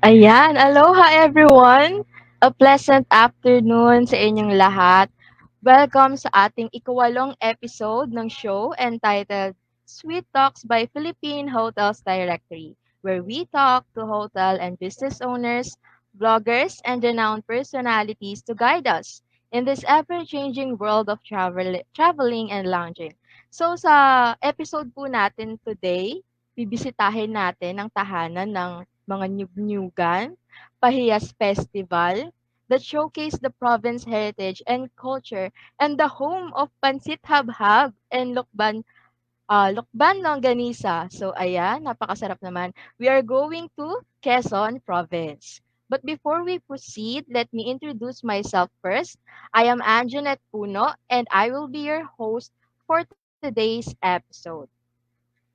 Ayan, aloha everyone! A pleasant afternoon sa inyong lahat. Welcome sa ating ikawalong episode ng show entitled Sweet Talks by Philippine Hotels Directory, where we talk to hotel and business owners, bloggers, and renowned personalities to guide us in this ever-changing world of traveling and lounging. So sa episode po natin today, bibisitahin natin ang tahanan ng mga nyug-nyugan, Pahiyas Festival, that showcase the province heritage and culture and the home of Pansit Habhab and Lukban Longganisa. So ayan, napakasarap naman. We are going to Quezon Province. But before we proceed, let me introduce myself first. I am Anjanette Puno and I will be your host for today's episode.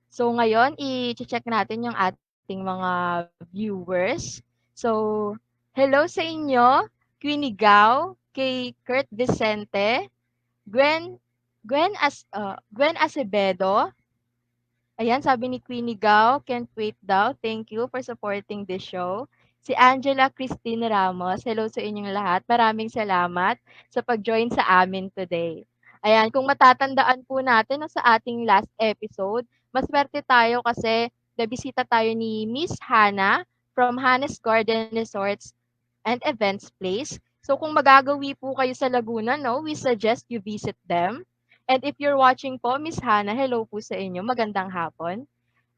So ngayon, i-check natin yung ating mga viewers. So, hello sa inyo, Queenie Gao, kay Kurt Vicente, Gwen, Gwen Acevedo. Ayan, sabi ni Queenie Gao, can't wait daw. Thank you for supporting this show. Si Angela Christine Ramos, hello sa inyong lahat. Maraming salamat sa pag-join sa amin today. Ayan, kung matatandaan po natin no, sa ating last episode, maswerte tayo kasi nabisita tayo ni Miss Hannah from Hannah's Garden Resorts and Events Place. So kung magagawi po kayo sa Laguna, no, we suggest you visit them. And if you're watching po, Miss Hannah, hello po sa inyo. Magandang hapon.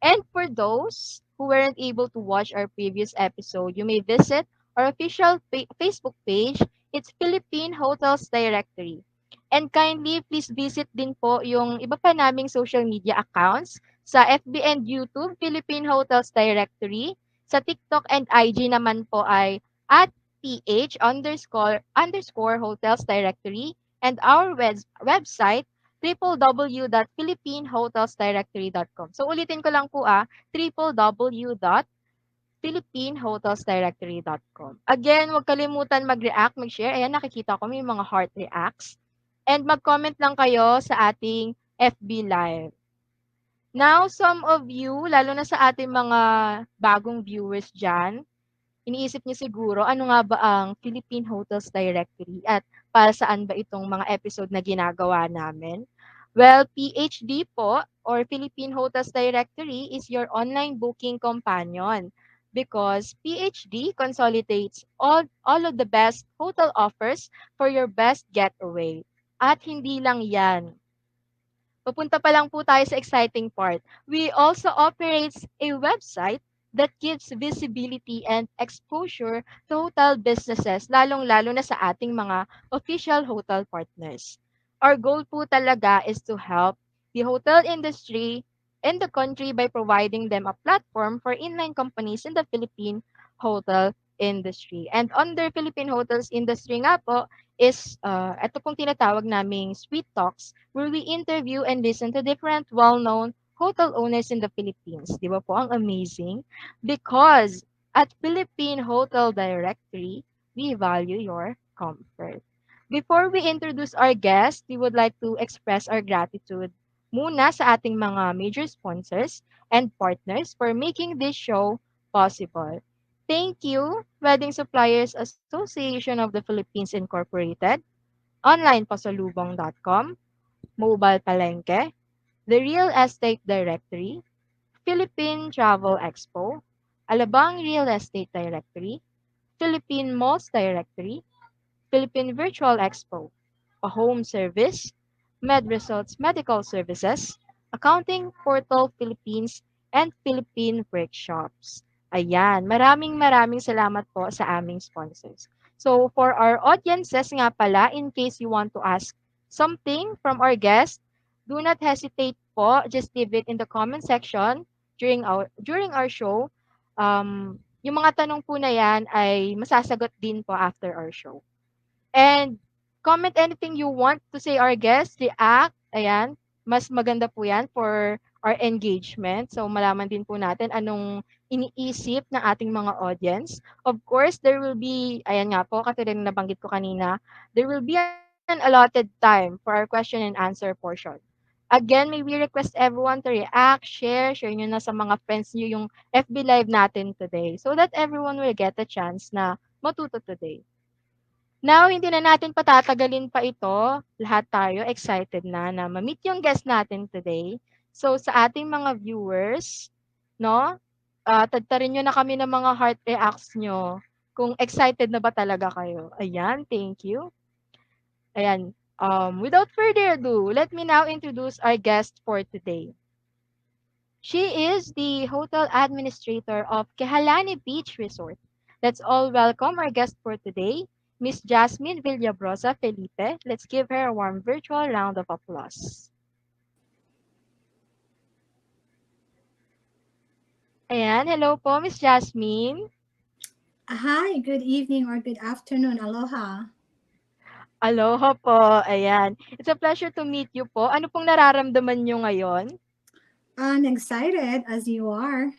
And for those who weren't able to watch our previous episode, you may visit our official Facebook page. It's Philippine Hotels Directory. And kindly, please visit din po yung iba pa naming social media accounts sa FB and YouTube, Philippine Hotels Directory. Sa TikTok and IG naman po ay at PH_underscore hotels directory and our website www.philippinehotelsdirectory.com. So ulitin ko lang po www.philippinehotelsdirectory.com. Again, huwag kalimutan mag-react, mag-share. Ayan, nakikita ko may mga heart reacts. And mag-comment lang kayo sa ating FB Live. Now, some of you, lalo na sa ating mga bagong viewers dyan, iniisip niyo siguro, ano nga ba ang Philippine Hotels Directory at para saan ba itong mga episode na ginagawa namin? Well, PHD po or Philippine Hotels Directory is your online booking companion because PHD consolidates all of the best hotel offers for your best getaway. At hindi lang yan. Papunta pa lang po tayo sa exciting part. We also operates a website that gives visibility and exposure to hotel businesses, lalong-lalo na sa ating mga official hotel partners. Our goal po talaga is to help the hotel industry in the country by providing them a platform for inline companies in the Philippine hotel industry. And under Philippine hotels industry nga po is ito pong tinatawag naming Sweet Talks where we interview and listen to different well-known hotel owners in the Philippines. Di ba po? Ang amazing. Because at Philippine Hotel Directory, we value your comfort. Before we introduce our guest, we would like to express our gratitude muna sa ating mga major sponsors and partners for making this show possible. Thank you, Wedding Suppliers Association of the Philippines Incorporated, onlinepasalubong.com, Mobile Palengke, the Real Estate Directory, Philippine Travel Expo, Alabang Real Estate Directory, Philippine Malls Directory, Philippine Virtual Expo, a home service, MedResults Medical Services, Accounting Portal Philippines, and Philippine Workshops. Ayan, maraming salamat po sa aming sponsors. So for our audiences nga pala, in case you want to ask something from our guest, do not hesitate po. Just leave it in the comment section during our show. Yung mga tanong po na yan ay masasagot din po after our show. And comment anything you want to say our guest, react, ayan, mas maganda po yan for our engagement. So malaman din po natin anong iniisip ng ating mga audience. Of course, there will be, ayan nga po, katulad na nabanggit ko kanina, there will be an allotted time for our question and answer portion. Again, may we request everyone to react, share nyo na sa mga friends nyo yung FB Live natin today so that everyone will get a chance na matuto today. Now, hindi na natin patatagalin pa ito. Lahat tayo excited na ma-meet yung guest natin today. So, sa ating mga viewers, no, tagtarin nyo na kami ng mga heart reacts nyo kung excited na ba talaga kayo. Ayan, thank you. Ayan, without further ado, let me now introduce our guest for today. She is the hotel administrator of Kehalani Beach Resort. Let's all welcome our guest for today, Miss Jasmine Villabrosa Felipe. Let's give her a warm virtual round of applause. Ayan, hello po, Miss Jasmine. Hi, good evening or good afternoon. Aloha. Aloha po, ayan. It's a pleasure to meet you po. Ano pong nararamdaman nyo ngayon? I'm excited as you are.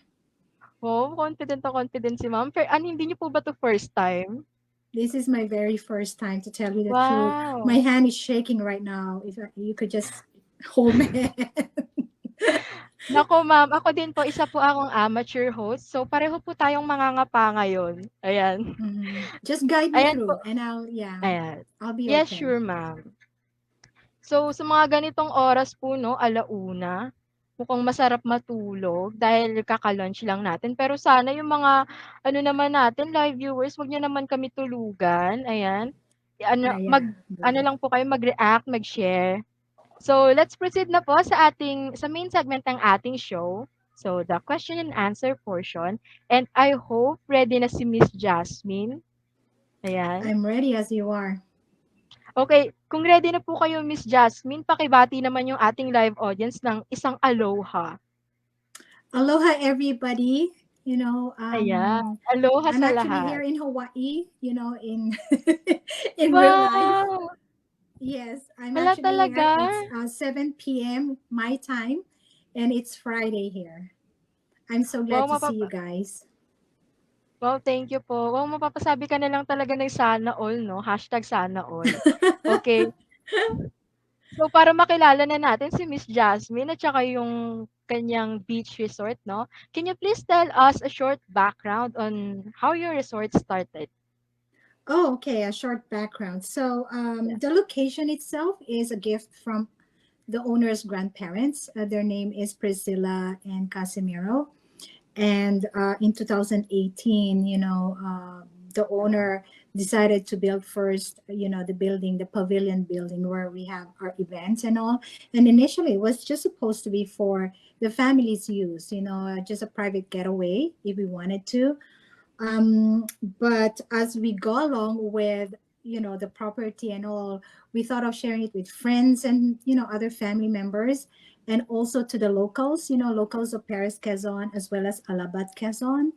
Oh, confident na confident si ma'am. Hindi niyo po ba to first time? This is my very first time to tell you the truth. My Wow. hand is shaking right now. If you could just hold my hand. Naku ma'am, ako din po, isa po akong amateur host. So, pareho po tayong mangangapa ngayon. Ayan. Just guide me Ayan po. through and Ayan. I'll be Yes, okay. sure ma'am. So, sa mga ganitong oras po, no, alauna, mukhang masarap matulog dahil kaka-lunch lang natin. Pero sana yung mga, ano naman natin, live viewers, wag nyo naman kami tulugan. Ayan. Yeah, Ano good. lang po kayo, mag-react, mag-share. So, let's proceed na po sa main segment ng ating show. So, the question and answer portion. And I hope ready na si Miss Jasmine. Ayan. I'm ready as you are. Okay, kung ready na po kayo, Miss Jasmine, pakibati naman yung ating live audience ng isang aloha. Aloha, everybody. Ayan. Aloha I'm sa actually here lahat. in Hawaii, in in real life. Wow! Yes, I'm Hala actually talaga? here. It's 7 p.m. my time, and it's Friday here. I'm so Wow, glad to see you guys. wow, thank you po. Wow, mapapasabi ka na lang talaga ng sana all, no? Hashtag sana all. Okay. So, para makilala na natin si Miss Jasmine at saka yung kanyang beach resort, no? Can you please tell us a short background on how your resort started? Oh, okay, a short background. So, Yeah. the location itself is a gift from the owner's grandparents. Their name is Priscilla and Casimiro. And in 2018, the owner decided to build first, the building, the pavilion building where we have our events and all. And initially, it was just supposed to be for the family's use, just a private getaway if we wanted to. But as we go along with, the property and all, we thought of sharing it with friends and, other family members, and also to the locals, locals of Paris, Quezon, as well as Alabat, Quezon.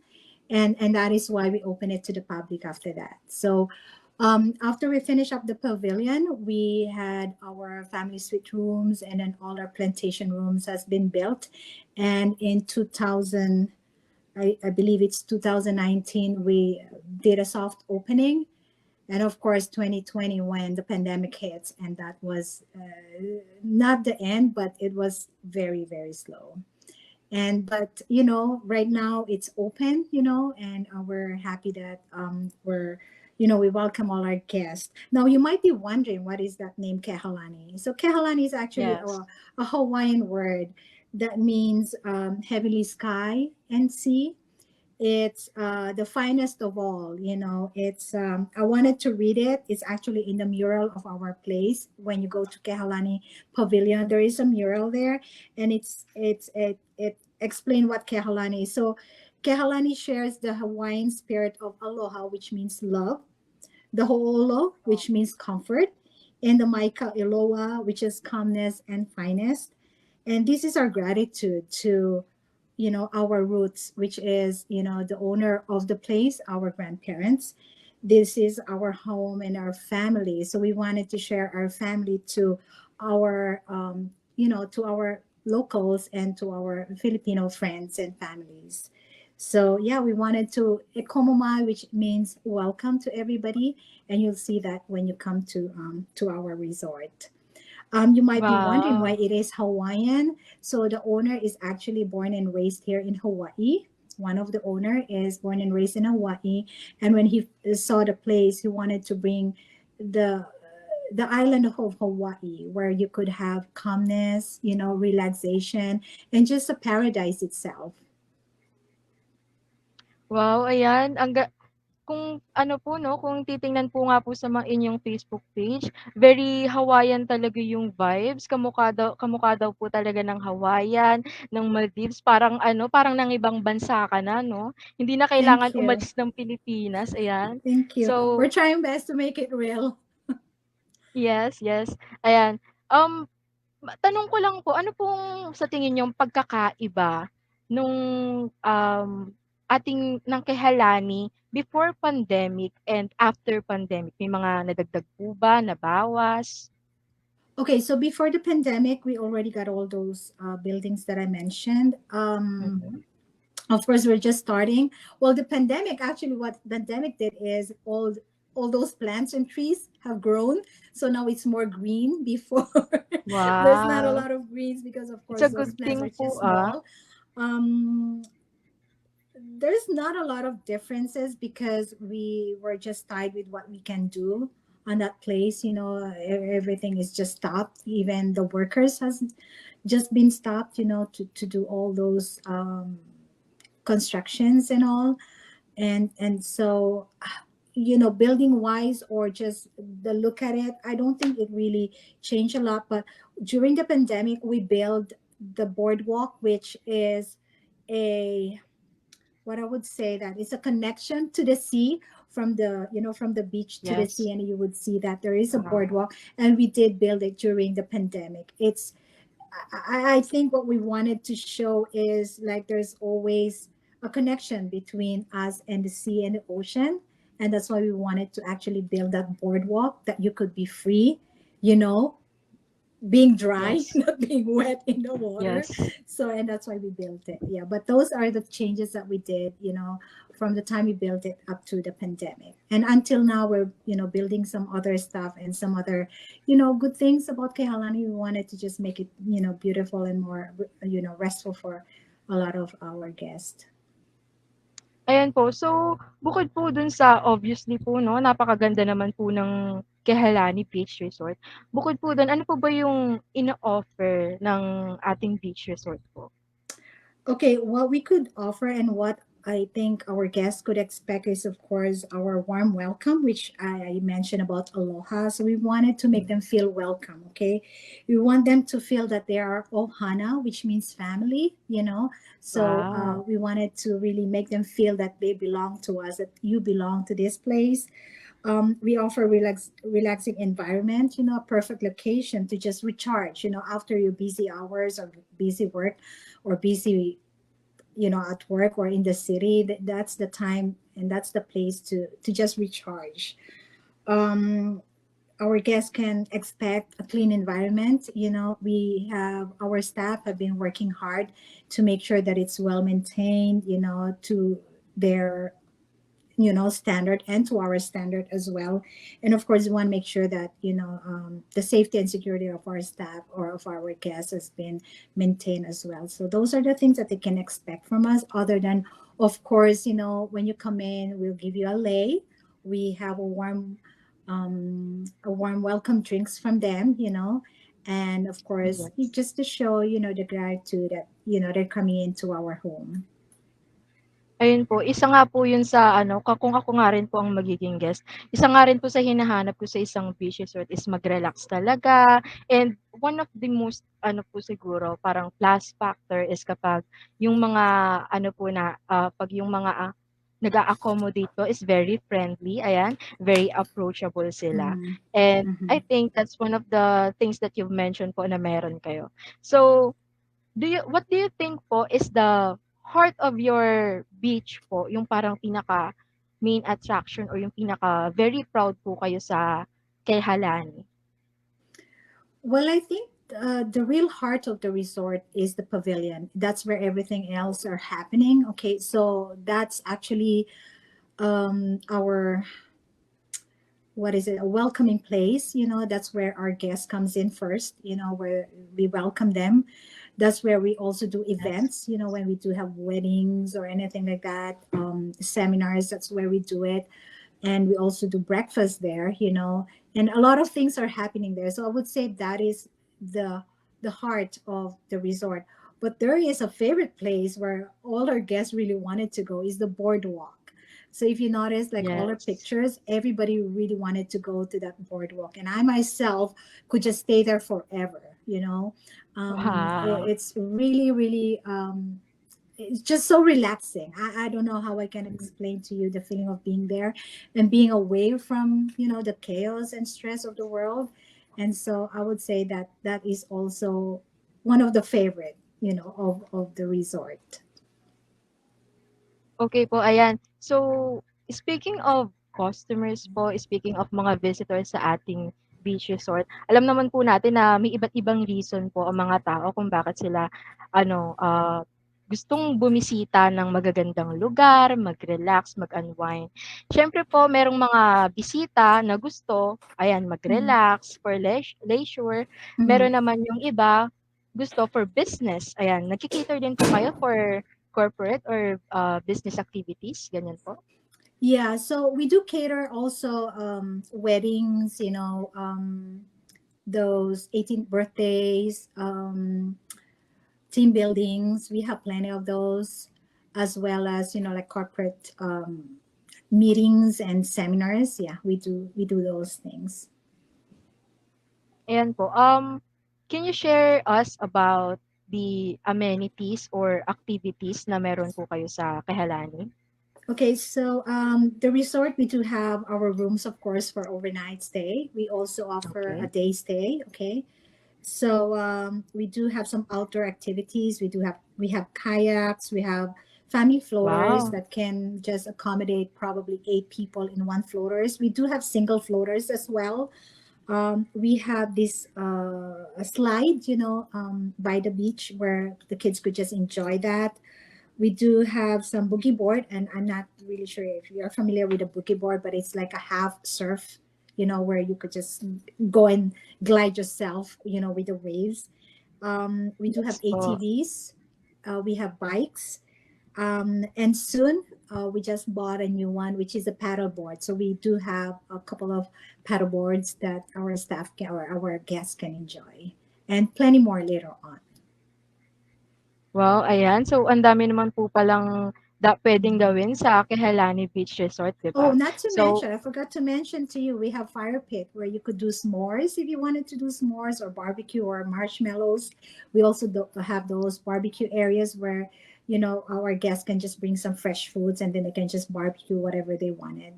And that is why we open it to the public after that. So after we finish up the pavilion, we had our family suite rooms, and then all our plantation rooms has been built. And in 2000, I believe it's 2019, we did a soft opening. And of course, 2020, when the pandemic hits, and that was not the end, but it was very, very slow. But right now it's open, and we're happy that we welcome all our guests. Now you might be wondering, what is that name Kehalani? So Kehalani is actually Yes. a Hawaiian word that means heavenly sky and sea. It's the finest of all. It's I wanted to read it. It's actually in the mural of our place. When you go to Kehalani Pavilion, there is a mural there, and it explain what Kehalani is. So Kehalani shares the Hawaiian spirit of aloha, which means love, the ho'olo, which means comfort, and the maika iloa, which is calmness and finest. And this is our gratitude to our roots, which is the owner of the place, our grandparents. This is our home and our family, so we wanted to share our family to our to our locals and to our Filipino friends and families. So yeah, we wanted to ekomomai, which means welcome to everybody, and you'll see that when you come to our resort. You might be wondering why Wow. it is Hawaiian. So the owner is actually born and raised here in Hawaii. One of the owner is born and raised in Hawaii, and when he saw the place, he wanted to bring the the island of Hawaii, where you could have calmness, relaxation, and just a paradise itself. Wow, ayan. Kung ano po 'no, kung titingnan po nga po sa inyong Facebook page, very Hawaiian talaga yung vibes. Kamukha daw po talaga ng Hawaiian, ng Maldives. Parang ano, parang ng ibang bansa ka na 'no? Hindi na Thank kailangan you. umalis ng Pilipinas, ayan. Thank you. So, We're trying best to make it real. yes, yes, ayan. Tanong ko lang po, ano pong sa tingin niyong pagkakaiba nung, ng Kehalani before pandemic and after pandemic? May mga nadagdag po ba, nabawas? Okay, so before the pandemic, we already got all those buildings that I mentioned. Mhm. Of course, we're just starting. Well, the pandemic, actually, what the pandemic did is all those plants and trees have grown, so now it's more green. Before, there's not a Wow, lot of greens because, of it's a course, those good plants are thing too po, ah. small. Um, there's not a lot of differences because we were just tied with what we can do on that place. Everything is just stopped. Even the workers has just been stopped, to do all those constructions and all. And so, building wise or just the look at it, I don't think it really changed a lot. But during the pandemic, we built the boardwalk, which is a what I would say that it's a connection to the sea, from the beach to the Yes. sea, and you would see that there is a Wow. boardwalk, and we did build it during the pandemic. I think what we wanted to show is like there's always a connection between us and the sea and the ocean, and that's why we wanted to actually build that boardwalk that you could be free, you know, being dry, Yes. not being wet in the water. Yes. So, and that's why we built it. Yeah, but those are the changes that we did, from the time we built it up to the pandemic. And until now, we're, building some other stuff and some other, good things about Kehalani. We wanted to just make it, beautiful and more, restful for a lot of our guests. Ayan po, so bukod po dun sa obviously po 'no, napakaganda naman po ng Kehalani Beach Resort. Bukod po dun, ano po ba yung ino-offer ng ating beach resort po? Okay, what we could offer and what I think our guests could expect is, of course, our warm welcome, which I mentioned about Aloha. So we wanted to make them feel welcome, okay? We want them to feel that they are Ohana, which means family. So Wow, we wanted to really make them feel that they belong to us, that you belong to this place. We offer relaxing environment, a perfect location to just recharge, after your busy hours or busy work or busy, at work or in the city. That's the time and that's the place to just recharge. um our guests can expect a clean environment. We have our staff have been working hard to make sure that it's well maintained, to their standard and to our standard as well. And of course we want to make sure that the safety and security of our staff or of our guests has been maintained as well. So those are the things that they can expect from us, other than, of course, when you come in, we'll give you a lei. We have a warm welcome drinks from them, and of course yes. just to show the gratitude that they're coming into our home. Ayun po, isa nga po yun sa ano, kung ako nga rin po ang magiging guest, isa nga rin po sa hinahanap ko sa isang beach resort is mag-relax talaga. And one of the most ano po siguro, parang plus factor is kapag yung mga ano po pag yung mga nag-a-accommodate po is very friendly, ayan, very approachable sila. Mm-hmm. And I Mm-hmm. think that's one of the things that you've mentioned po na meron kayo. So, what do you think po is the heart of your beach po, yung parang pinaka main attraction or yung pinaka very proud po kayo sa kay Halani? Well, I think the real heart of the resort is the pavilion. That's where everything else are happening. Okay, so that's actually our what is it, a welcoming place. That's where our guest comes in first, where we welcome them. That's where we also do Yes. events, when we do have weddings or anything like that, seminars. That's where we do it. And we also do breakfast there, and a lot of things are happening there. So I would say that is the the heart of the resort. But there is a favorite place where all our guests really wanted to go, is the boardwalk. So if you notice, like all our Yes. pictures, everybody really wanted to go to that boardwalk, and I myself could just stay there forever. Wow. It's really, really, it's just so relaxing. I don't know how I can explain to you the feeling of being there and being away from, the chaos and stress of the world. And so I would say that that is also one of the favorite, of the resort. Okay po, ayan. So, speaking of customers po, speaking of mga visitors sa ating beach resort, alam naman po natin na may iba't ibang reason po ang mga tao kung bakit sila gustong bumisita ng magagandang lugar, mag-relax, mag-unwind. Siyempre po, merong mga bisita na gusto, ayan, Mm-hmm. mag-relax for leisure. Meron naman yung iba gusto for business. Ayan, nagki-cater din po kayo for corporate or business activities, ganyan po? Yeah, so we do cater also weddings, those 18th birthdays, team buildings. We have plenty of those, as well as, like corporate meetings and seminars. Yeah, we do those things. Ayan po, can you share us about the amenities or activities na meron po kayo sa Kehalani? Okay, so the resort, we do have our rooms, of course, for overnight stay. We also offer a Okay. day stay. Okay, so we do have some outdoor activities. We have kayaks. We have family floaters Wow. that can just accommodate probably 8 people in one floaters. We do have single floaters as well. We have this a slide, by the beach where the kids could just enjoy that. We do have some boogie board, and I'm not really sure if you're familiar with a boogie board, but it's like a half surf, where you could just go and glide yourself, with the waves. We do have Yes po. ATVs. We have bikes. And soon, we just bought a new one, which is a paddle board. So we do have a couple of paddle boards that our staff can, or our guests can enjoy, and plenty more later on. Wow, ayan. So, ang dami naman po palang puwedeng gawin sa Kehalani Beach Resort, 'di Oh, ba? not to So, mention, I forgot to mention to you, we have fire pit where you could do s'mores if you wanted to do s'mores or barbecue or marshmallows. We also have those barbecue areas where, our guests can just bring some fresh foods and then they can just barbecue whatever they wanted.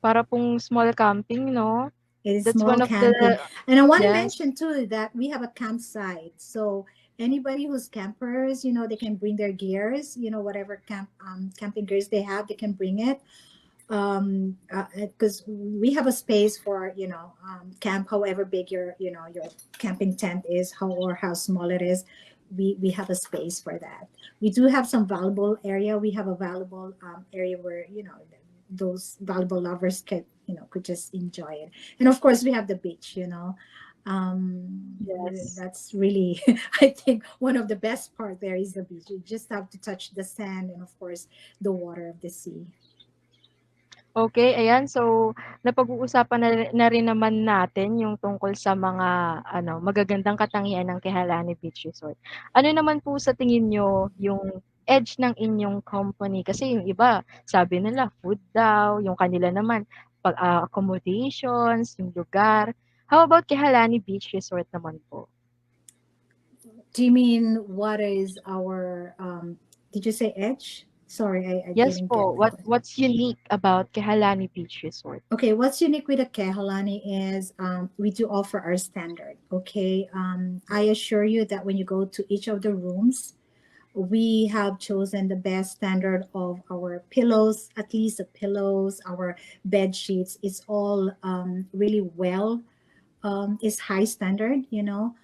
para pong small camping 'no? It is That's small one of the camping. And I want to yes. mention too that we have a campsite. So anybody who's campers, they can bring their gears, whatever camping gears they have, they can bring it. Because we have a space for, camp, however big your camping tent is, how small it is. We have a space for that. We do have some valuable area. We have a valuable area where, those valuable lovers could just enjoy it. And of course we have the beach, Yes. that's really I think one of the best part there is the beach. You just have to touch the sand and of course the water of the sea. Okay, ayan. So, napag-uusapan na rin naman natin yung tungkol sa mga magagandang katangian ng Kehalani Beach Resort. Ano naman po sa tingin niyo yung edge ng inyong company? Kasi yung iba, sabi nila food daw, yung kanila naman accommodations, yung lugar. How about Kehalani Beach Resort naman po? Do you mean what is our did you say edge? Sorry, I Yes didn't get po, the question. what's unique about Kehalani Beach Resort? Okay, what's unique with the Kehalani is we do offer our standard. Okay, I assure you that when you go to each of the rooms, we have chosen the best standard of our pillows, at least the pillows, our bed sheets. It's all really well, is high standard, the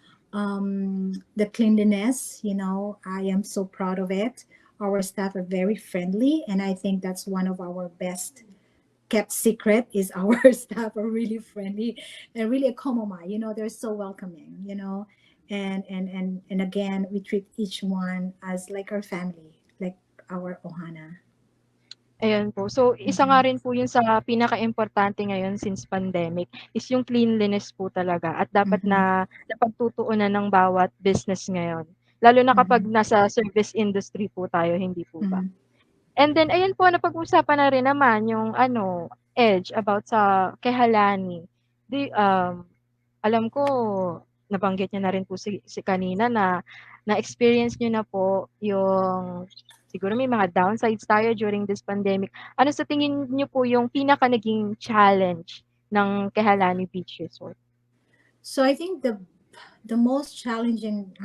cleanliness, I am so proud of it. Our staff are very friendly, and I think that's one of our best kept secret is our staff are really friendly and really a komomai. They're so welcoming. And again, we treat each one as like our family, like our ohana. Ayan po. So, isa nga Mhm. rin po 'yun sa pinakaimportante ngayon since pandemic is yung cleanliness po talaga at dapat Mhm. na napagtutuunan ng bawat business ngayon. Lalo na kapag Mhm. nasa service industry po tayo, hindi po ba? Mhm. And then ayun po napag-usapan na rin naman yung ano, Edge about sa Kehalani. Alam ko nabanggit niyo na rin po si kanina na na-experience niyo na po yung siguro may mga downsides tayo during this pandemic. Ano sa tingin niyo po yung pinaka naging challenge ng Kehalani Beach Resort? So I think the most challenging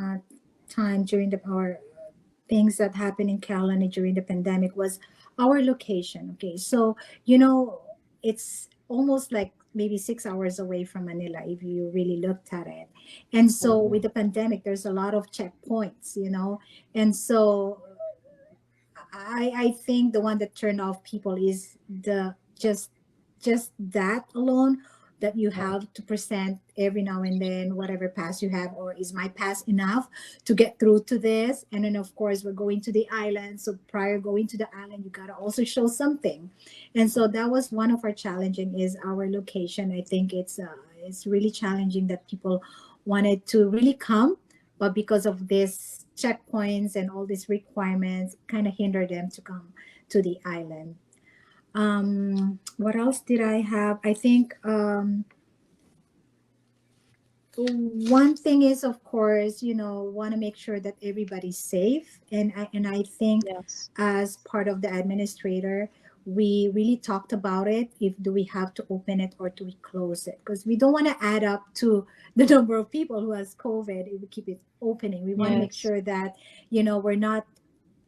time during the our things that happened in Kehalani during the pandemic was our location. Okay, so it's almost like maybe 6 hours away from Manila if you really looked at it, and so Oh, with the pandemic, there's a lot of checkpoints, and so I think the one that turned off people is the just that alone, that you yeah. have to present every now and then whatever pass you have, or is my pass enough to get through to this. And then of course we're going to the island, so prior going to the island you got to also show something. And so that was one of our challenging is our location. I think it's really challenging that people wanted to really come, but because of this checkpoints and all these requirements kind of hinder them to come to the island. What else did I have? I think one thing is, of course, want to make sure that everybody's safe, and I think Yes. as part of the administrator, we really talked about it. If do we have to open it or do we close it? Because we don't want to add up to the number of people who has COVID if we keep it opening. We want to make Yes. sure that we're not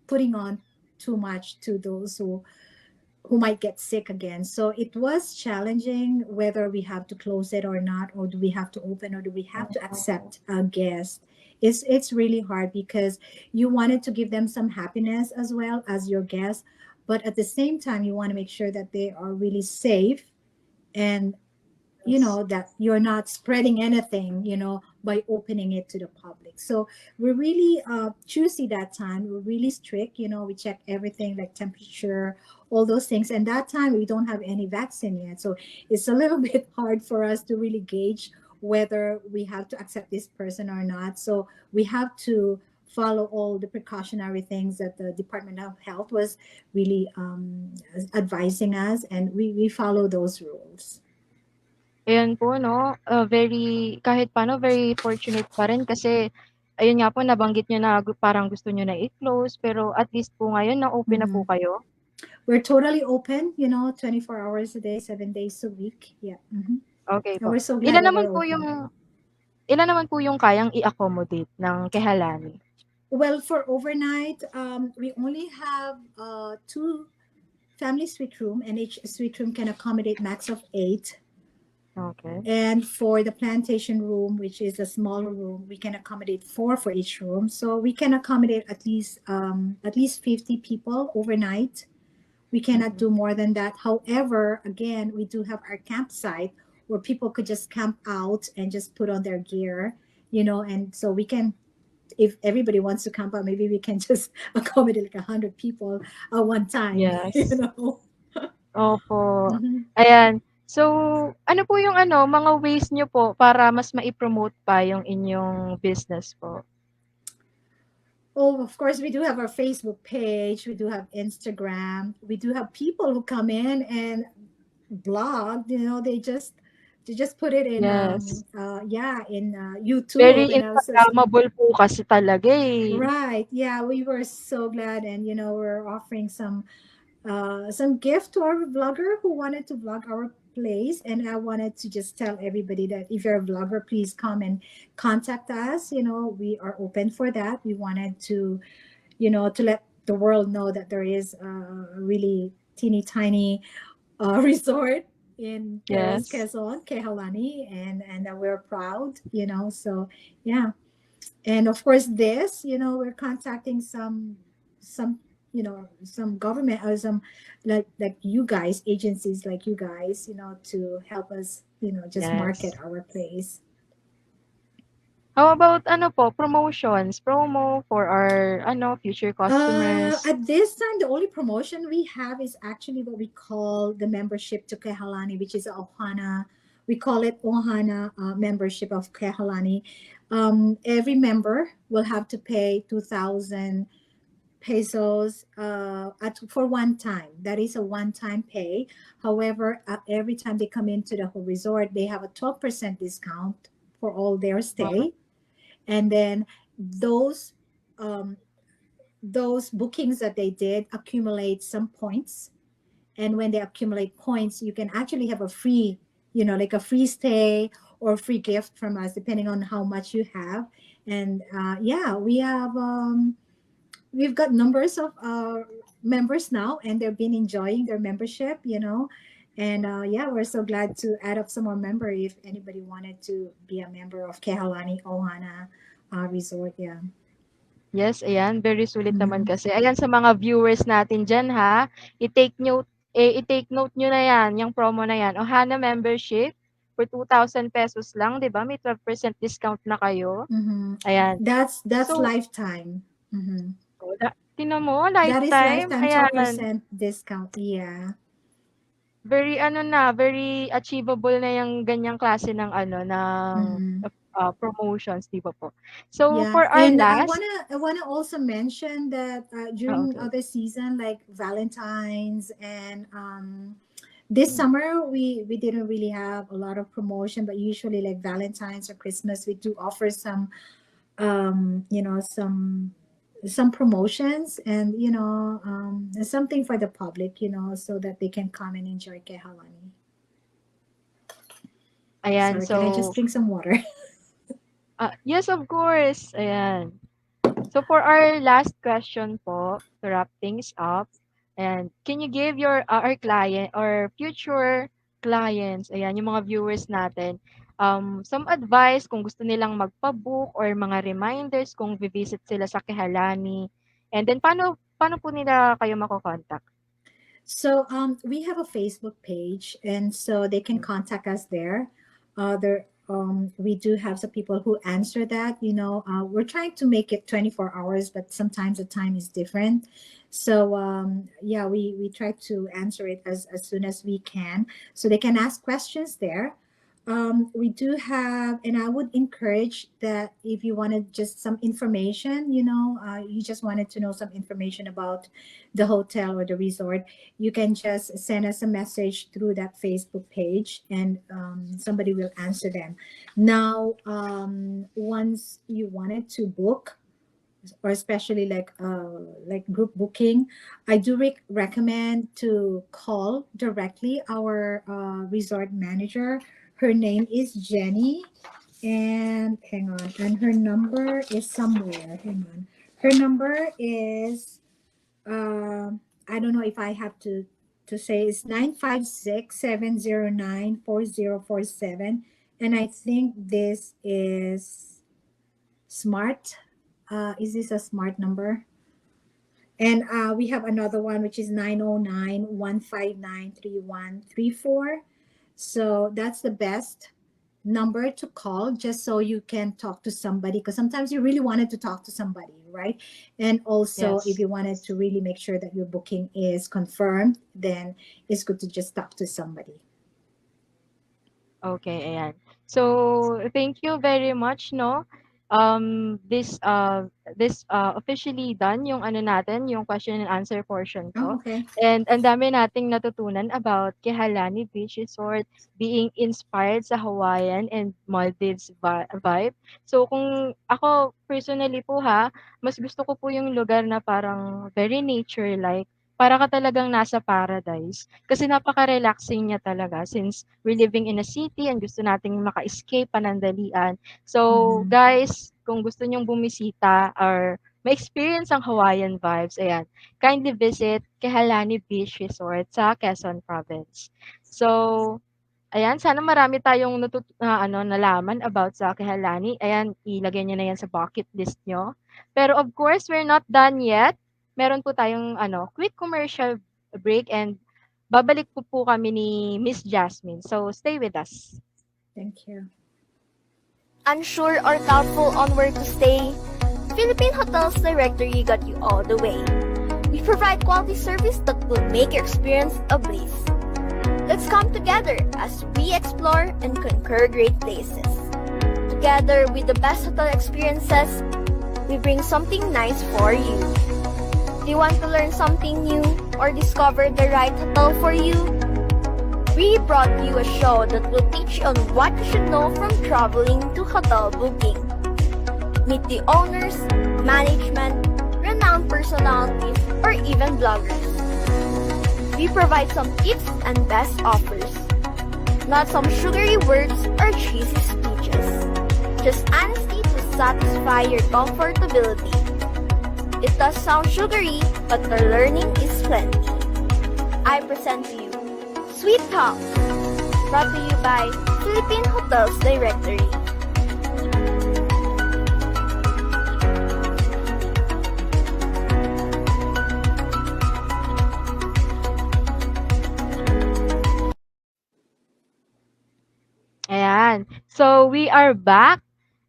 putting on too much to those who might get sick again. So it was challenging whether we have to close it or not, or do we have to open, or do we have to Oh, accept a guest. It's really hard because you wanted to give them some happiness as well as your guest, but at the same time you want to make sure that they are really safe, and yes. that you're not spreading anything by opening it to the public. So we're really choosy that time. We're really strict. We check everything like temperature, all those things, and that time we don't have any vaccine yet, so it's a little bit hard for us to really gauge whether we have to accept this person or not. So we have to follow all the precautionary things that the Department of Health was really advising us, and we follow those rules. Ayan po 'no, very kahit paano very fortunate pa rin kasi ayun nga po nabanggit niyo na parang gusto niyo na i-close pero at least po ngayon na-open na po Mhm. kayo? We're totally open, 24 hours a day, 7 days a week. Yeah. Okey And po. we're so glad Ilan that naman we're po open. yung ilan naman po yung kayang i-accommodate ng Kehalani? Well, for overnight, we only have two family suite room, and each suite room can accommodate max of eight. Okey. And for the plantation room, which is a smaller room, we can accommodate four for each room. So we can accommodate at least 50 people overnight. We cannot Mhm. do more than that. However, again, we do have our campsite where people could just camp out and just put on their gear, and so we can, if everybody wants to camp out, maybe we can just accommodate like 100 people at one time, Yes. Opo. Mhm. Ayan. So, ano po yung ano, mga ways niyo po para mas mai-promote pa yung inyong business po? Oh, of course, we do have our Facebook page. We do have Instagram. We do have people who come in and blog. They just put it in Yes. yeah, in Very YouTube, and I was just instagrammable po kasi talaga, eh. right. Yeah, we were so glad, and we're offering some gift to our vlogger who wanted to vlog our place. And I wanted to just tell everybody that if you're a vlogger, please come and contact us. We are open for that. We wanted to let the world know that there is a really teeny tiny resort in Perez, Yes. Quezon, Kehalani, and that we're proud. So yeah. And of course, we're contacting some some government or some like you guys, agencies like you guys, to help us, just market Yes. our place. How about ano po, promotions, promo for our ano, future customers? At this time, the only promotion we have is actually what we call the membership to Kehalani, which is Ohana. We call it Ohana membership of Kehalani. Every member will have to pay 2,000 pesos for one time. That is a one-time pay. However, every time they come into the whole resort, they have a 12% discount for all their Wow. stay. And then those um, those bookings that they did accumulate some points, and when they accumulate points you can actually have a free, like a free stay or free gift from us depending on how much you have. And yeah, we've got numbers of members now, and they've been enjoying their membership, and yeah, we're so glad to add up some more member if anybody wanted to be a member of Kehalani Ohana Resort. Yeah. Yes, ayan, very sulit naman Mm-hmm. kasi. Ayan sa mga viewers natin diyan ha, i-take note niyo na 'yan, yung promo na 'yan. Ohana membership for 2,000 pesos lang, 'di ba? May 12% discount na kayo. Mm-hmm. Ayan. That's So, lifetime. Mm-hmm. tingnan mo, That is lifetime, lifetime ayan. 12% discount. Yeah. Very ano na, very achievable na yung ganyang klase ng ano, ng, Mm-hmm. promotions, 'di ba po? So, Yeah, for our and I last wanna I wanna also mention that during okay. other season like Valentine's and this Hmm, summer we didn't really have a lot of promotion, but usually like Valentine's or Christmas we do offer some some promotions, and something for the public, so that they can come and enjoy Kehalani. ayan, Sorry, can I just so drink some water? yes, of course, ayan. So for our last question po, to wrap things up, and can you give your our client or future clients, ayan, yung mga viewers natin, some advice kung gusto nilang magpa-book or mga reminders kung visit sila sa Kehalani. And then paano po nila kayo mako-contact? So we have a Facebook page, and so they can contact us there. We do have some people who answer that. We're trying to make it 24 hours, but sometimes the time is different. So yeah, we try to answer it as soon as we can, so they can ask questions there. We do have, and I would encourage that if you wanted just some information, you just wanted to know some information about the hotel or the resort, you can just send us a message through that Facebook page, and somebody will answer them. Now, once you wanted to book, or especially like group booking, I do recommend to call directly our resort manager. Her name is Jenny, and hang on, and her number is somewhere. Hang on, her number is I don't know if I have to say it's 956-709-4047, and I think this is smart. Is this a smart number? And we have another one which is 909-159-3134. So that's the best number to call, just so you can talk to somebody, because sometimes you really wanted to talk to somebody, right? And also if Yes. you wanted to really make sure that your booking is confirmed, then it's good to just talk to somebody. Okay, ayan. So, thank you very much, no? This officially done yung ano natin, yung question and answer portion Oh, ko. okay. And ang dami nating natutunan about Kehalani Beach Resort being inspired sa Hawaiian and Maldives vibe. So, kung ako personally po ha, mas gusto ko po yung lugar na parang very nature-like. Para ka talagang nasa paradise. Kasi napaka-relaxing niya talaga since we're living in a city and gusto nating maka-escape panandalian. So, Mm-hmm. guys, kung gusto niyong bumisita or ma-experience ang Hawaiian vibes, ayan, kindly visit Kehalani Beach Resort sa Quezon Province. So, ayan, sana marami tayong nalaman about sa Kehalani. Ayan, ilagay niyo na yan sa bucket list niyo. Pero of course, we're not done yet. meron po tayong quick commercial break and babalik po kami ni Miss Jasmine. So, stay with us. Thank you. Unsure or doubtful on where to stay? Philippine Hotels Directory got you all the way. We provide quality service that will make your experience a breeze. Let's come together as we explore and conquer great places. Together with the best hotel experiences, we bring something nice for you. Do you want to learn something new or discover the right hotel for you? We brought you a show that will teach you on what you should know from traveling to hotel booking. Meet the owners, management, renowned personalities, or even bloggers. We provide some tips and best offers, not some sugary words or cheesy speeches. Just honesty to satisfy your comfortability. It does sound sugary, but the learning is plenty. I present to you Sweet Talks, brought to you by Philippine Hotels Directory. Ayan. So, we are back.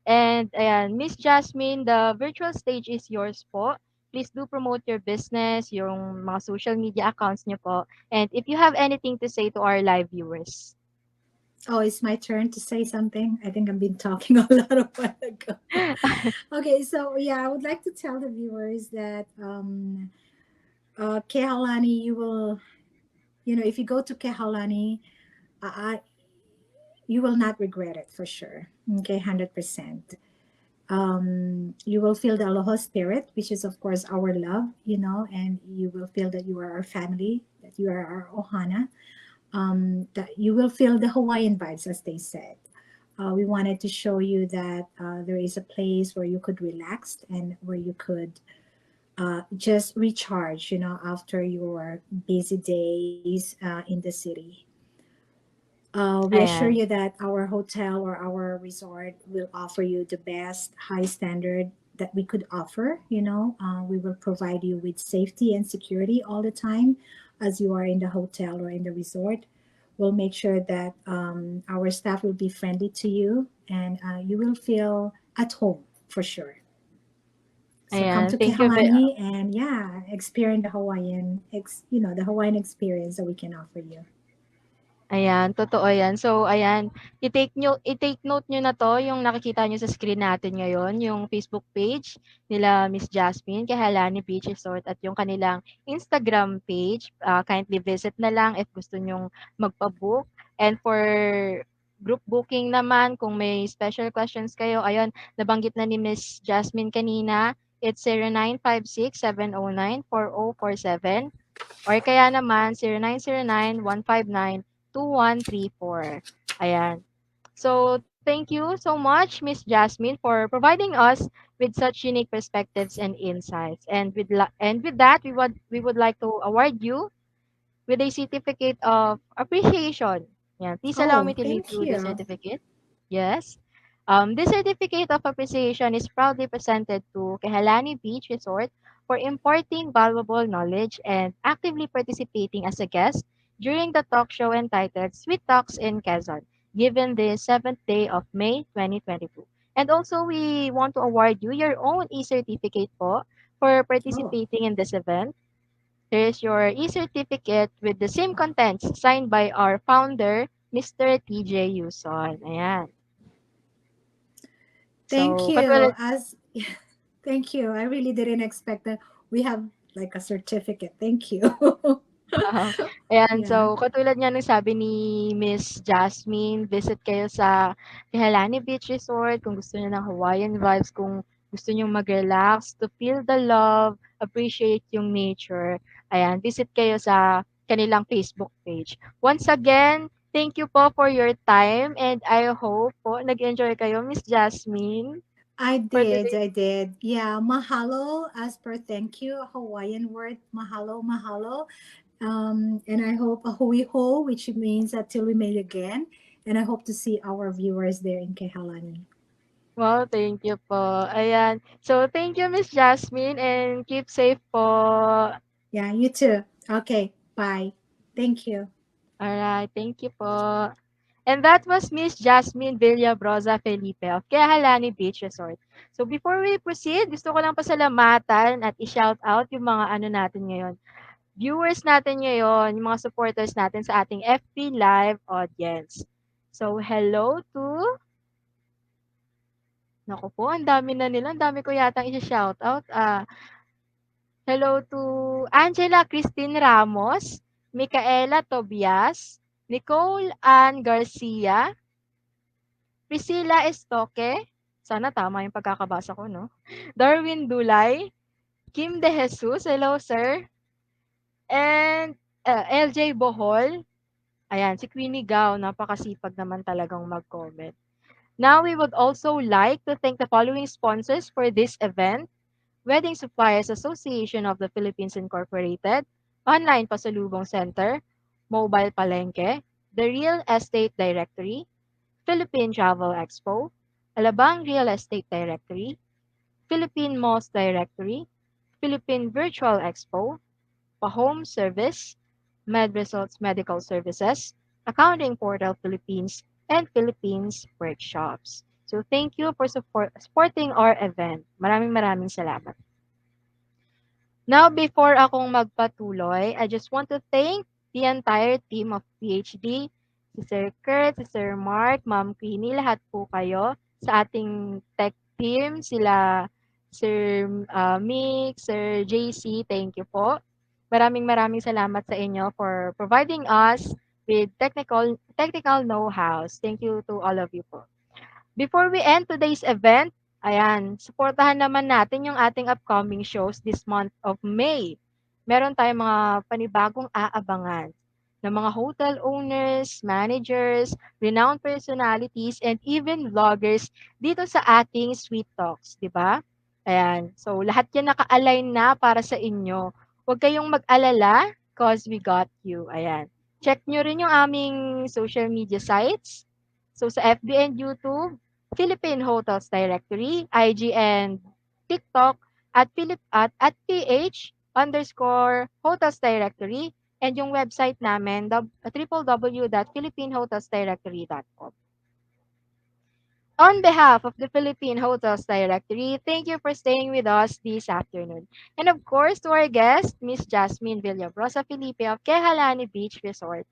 And ayan, Miss Jasmine, the virtual stage is yours po. Please do promote your business, yung mga social media accounts niyo po. And if you have anything to say to our live viewers. Oh, it's my turn to say something. I think I've been talking a lot a while ago. Okay, so yeah, I would like to tell the viewers that Kehalani, you will, if you go to Kehalani, you will not regret it for sure. Okay, 100%. You will feel the aloha spirit, which is of course our love, and you will feel that you are our family, that you are our ohana, that you will feel the Hawaiian vibes, as they said. We wanted to show you that there is a place where you could relax and where you could just recharge, after your busy days in the city. We assure Ayan. you that our hotel or our resort will offer you the best high standard that we could offer. We will provide you with safety and security all the time as you are in the hotel or in the resort. We'll make sure that our staff will be friendly to you and you will feel at home for sure. So come Ayan. to Thank you. Kehalani and yeah, experience the the Hawaiian experience that we can offer you. Ayan, totoo 'yan. So ayan, i-take note niyo na 'to, yung nakikita niyo sa screen natin ngayon, yung Facebook page nila Miss Jasmine, Kehalani Beach Resort at yung kanilang Instagram page. Kindly visit na lang if gusto niyong magpa-book. And for group booking naman, kung may special questions kayo, ayun, nabanggit na ni Miss Jasmine kanina, it's 0956-709-4047 or kaya naman 0909-159-2134. Ayan. So, thank you so much, Miss Jasmine, for providing us with such unique perspectives and insights. And with that, we would like to award you with a certificate of appreciation. Yeah, please allow me Oh, to read thank through the you. certificate. Yes. This certificate of appreciation is proudly presented to Kehalani Beach Resort for imparting valuable knowledge and actively participating as a guest during the talk show entitled Sweet Talks in Quezon, given the 7th day of May 2022. And also, we want to award you your own e-certificate po for Oh, participating in this event. There's your e-certificate with the same contents signed by our founder, Mr. TJ Yuson. Ayan. thank So, you. katulad, Thank you. I really didn't expect that we have like a certificate. Thank you. ayan, Yeah. so katulad nga ng sabi ni Miss Jasmine, visit kayo sa Kehalani Beach Resort kung gusto niyo ng Hawaiian vibes, kung gusto niyo mag-relax, to feel the love, appreciate yung nature. Ayan, visit kayo sa kanilang Facebook page. Once again, thank you po for your time and I hope po nag-enjoy kayo, Miss Jasmine, I for did. today. I did. Yeah. Mahalo, as per thank you, Hawaiian word, mahalo, mahalo. And I hope a hui ho, which means that till we meet again. And I hope to see our viewers there in Kehalani. Wow, thank you po. Ayan. So, thank you, Miss Jasmine, and keep safe po. Yeah, you too. Okay, bye. Thank you. Alright, thank you po. And that was Miss Jasmine Villabrosa Felipe of Kehalani Beach Resort. So before we proceed, gusto ko lang pasalamatan at i-shout out yung mga ano natin ngayon. Viewers natin ngayon, yung mga supporters natin sa ating FB Live audience. So hello to, naku po, ang dami na nila, ang dami ko yatang i-shout out. Hello to Angela Christine Ramos, Micaela Tobias, Nicole Ann Garcia, Priscilla Estoque, sana tama yung pagkakabasa ko, no? Darwin Dulay, Kim De Jesus, hello sir, and LJ Bohol, ayan, si Queenie Gao, napakasipag naman talagang mag-comment. Now, we would also like to thank the following sponsors for this event: Wedding Suppliers Association of the Philippines Incorporated, Online Pasalubong Center, Mobile Palengke, The Real Estate Directory, Philippine Travel Expo, Alabang Real Estate Directory, Philippine Malls Directory, Philippine Virtual Expo, Pa-Home Service, MedResults Medical Services, Accounting Portal Philippines, and Philippines Workshops. So thank you for supporting our event. Maraming maraming salamat. Now, before akong magpatuloy, I just want to thank the entire team of PhD, si Sir Kurt, si Sir Mark, Ma'am Queenie, lahat po kayo sa ating tech team, sila Sir Mick, Sir JC, thank you po. Maraming maraming salamat sa inyo for providing us with technical know-hows. Thank you to all of you po. Before we end today's event, ayan, suportahan naman natin yung ating upcoming shows this month of May. Meron tayong mga panibagong aabangan ng mga hotel owners, managers, renowned personalities, and even vloggers dito sa ating Sweet Talks, di ba? Ayan, so lahat yan naka-align na para sa inyo. Huwag kayong mag-alala cause we got you. Ayan. Check nyo rin yung aming social media sites. So sa FB and YouTube, Philippine Hotels Directory, IG and TikTok at PH underscore Hotels Directory, and yung website namin www.philippinehotelsdirectory.com. On behalf of the Philippine Hotels Directory, thank you for staying with us this afternoon. And of course, to our guest, Miss Jasmine Villabrosa Felipe of Kehalani Beach Resort.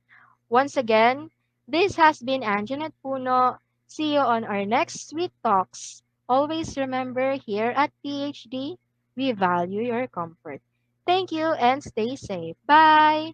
Once again, this has been Anjanette Puno. See you on our next Sweet Talks. Always remember, here at PhD, we value your comfort. Thank you and stay safe. Bye!